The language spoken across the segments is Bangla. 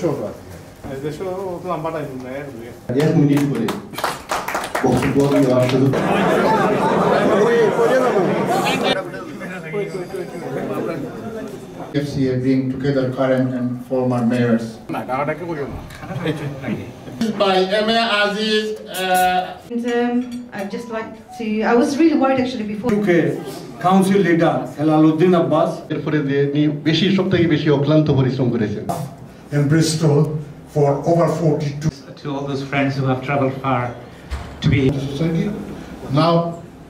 দেশও তো লম্বা টাইম নেয় 10 মিনিট করে বক্তব্য দেওয়ার সুযোগ FCA bring together current and former mayors. By Emma Aziz. I'd just like to. I was really worried actually before. UK Council Leader Elaluddin Abbas. এরপরে যে বেশি সবথেকে বেশি অক্লান্ত পরিশ্রম করেছেন In Bristol for over 42. To all those friends who have traveled far to be. Society. Now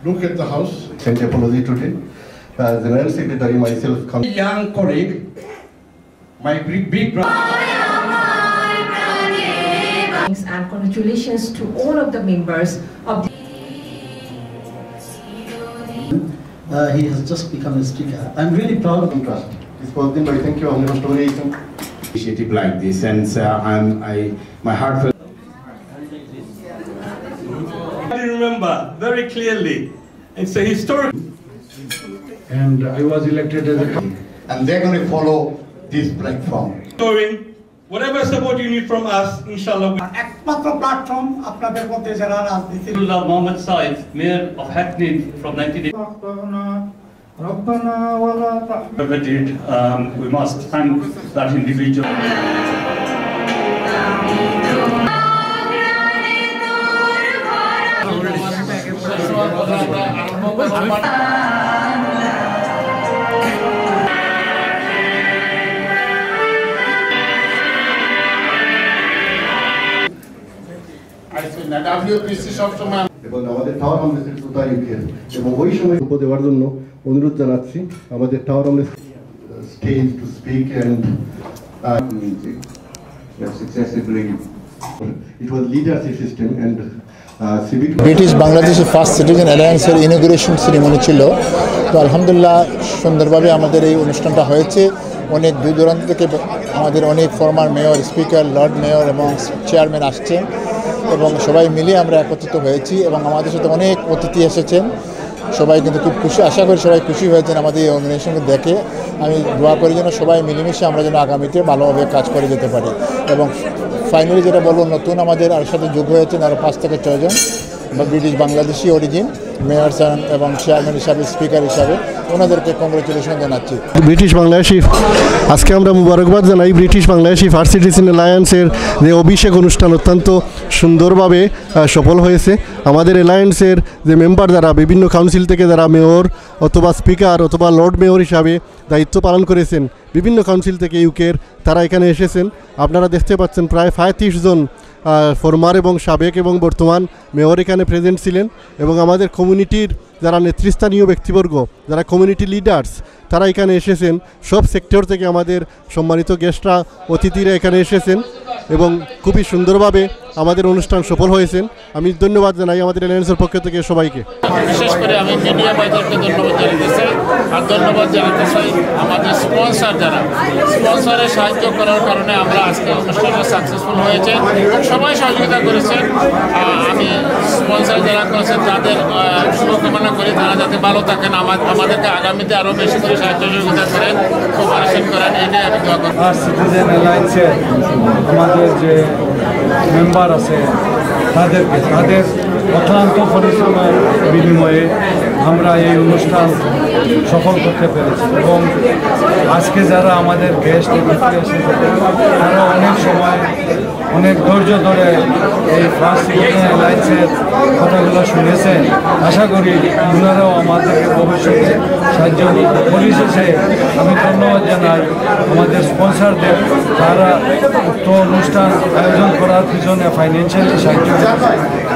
look at the house. Sent apology today. General Secretary myself come. Young colleague, my big brother. And congratulations to all of the members of the he has just become a speaker. I'm really proud of him. Trust. Thank you. Initiative like this, and my heartfelt. I remember very clearly. It's a historic. And I was elected as a. And they're going to follow this platform. Whatever support you need from us, inshallah. একমাত্র প্ল্যাটফর্ম আপনাদের মধ্যে যারা রাজনীতি Mohammed Said, Mayor of Hackney from 1980. We must thank that individual. এবং আমাদের টাওয়ার আমলেসের শ্রোতা ইউকের এবং ওই সময় দেওয়ার জন্য অনুরোধ জানাচ্ছি আমাদের Tower Hamlets stage to speak and successively it was leadership system and civic British Bangladeshi first citizen অ্যালায়েন্সের ইনগুরেশন সেরিমনি ছিল তো আলহামদুলিল্লাহ সুন্দরভাবে আমাদের এই অনুষ্ঠানটা হয়েছে অনেক দূর দূরান্ত থেকে আমাদের অনেক former mayor speaker Lord mayor এবং চেয়ারম্যান আসছেন এবং সবাই মিলে আমরা একত্রিত হয়েছি এবং আমাদের সাথে অনেক অতিথি এসেছেন সবাই কিন্তু খুব খুশি আশা করি সবাই খুশি হয়েছেন আমাদের এই অর্গানাইজেশনকে দেখে আমি দোয়া করি যেন সবাই মিলেমিশে আমরা যেন আগামীতে ভালোভাবে কাজ করে যেতে পারি এবং ফাইনালি যেটা বলবো নতুন আমাদের আর সাথে যোগ হয়েছেন আরও 5 থেকে 6 জন ব্রিটিশ বাংলাদেশি অরিজিন মেয়র এবং চেয়ারম্যান হিসাবে স্পিকার হিসাবে ওনাদেরকে কংগ্রেচুলেশন জানাচ্ছি ব্রিটিশ বাংলাদেশি আজকে আমরা মুবারকবাদ জানাই ব্রিটিশ বাংলাদেশি ফার্স্ট সিটিজেন অ্যালায়েন্সের যে অভিষেক অনুষ্ঠান অত্যন্ত সুন্দরভাবে সফল হয়েছে আমাদের অ্যালায়েন্সের যে মেম্বার যারা বিভিন্ন কাউন্সিল থেকে যারা মেয়র অথবা স্পিকার অথবা লর্ড মেয়র হিসাবে দায়িত্ব পালন করেছেন বিভিন্ন কাউন্সিল থেকে ইউকের তারা এখানে এসেছেন আপনারা দেখতে পাচ্ছেন প্রায় 35 জন ফরমার এবং সাবেক এবং বর্তমান মেয়র এখানে প্রেজেন্ট ছিলেন এবং আমাদের কমিউনিটির যারা নেতৃস্থানীয় ব্যক্তিবর্গ যারা কমিউনিটি লিডার্স তারা এখানে এসেছেন সব সেক্টর থেকে আমাদের সম্মানিত গেস্টরা অতিথিরা এখানে এসেছেন এবং খুবই সুন্দরভাবে আমাদের অনুষ্ঠান সফল হয়েছেন আমি ধন্যবাদ জানাই আমাদের অ্যালায়েন্সের পক্ষ থেকে সবাইকে বিশেষ করে আমি মিডিয়া ভাইদেরকে ধন্যবাদ জানাতে চাই আর ধন্যবাদ জানাতে চাই আমাদের স্পন্সর যারা স্পন্সরের সাহায্য করার কারণে আমরা আজকে অনুষ্ঠানটা সাকসেসফুল হয়েছে সবাই সহযোগিতা করেছেন আমি স্পন্সর যারা করেছেন তাদের শুভকামনা করি তারা যাতে ভালো থাকেন আমাদেরকে আগামীতে আরও বেশি করে সাহায্য সহযোগিতা করেন কোঅপারেশন করেন এই নিয়ে আমি দোয়া করি সিটিজেন অ্যালায়েন্সের আমাদের যে মেম্বার আছে তাদের অক্লান্ত পরিশ্রমের বিনিময়ে আমরা এই অনুষ্ঠান সফল করতে পেরেছি এবং আজকে যারা আমাদের গেস্ট এসেছে তারা অনেক সময় অনেক ধৈর্য ধরে এই ফার্স্ট সিটিজেন অ্যালায়েন্সের কথাগুলো শুনেছেন আশা করি ওনারাও আমাদেরকে ভবিষ্যতে সাহায্য পরিশেষে আমি ধন্যবাদ জানাই আমাদের স্পন্সরদের তারা উক্ত অনুষ্ঠান আয়োজন করার পিছনে ফাইন্যান্সিয়ালি সাহায্য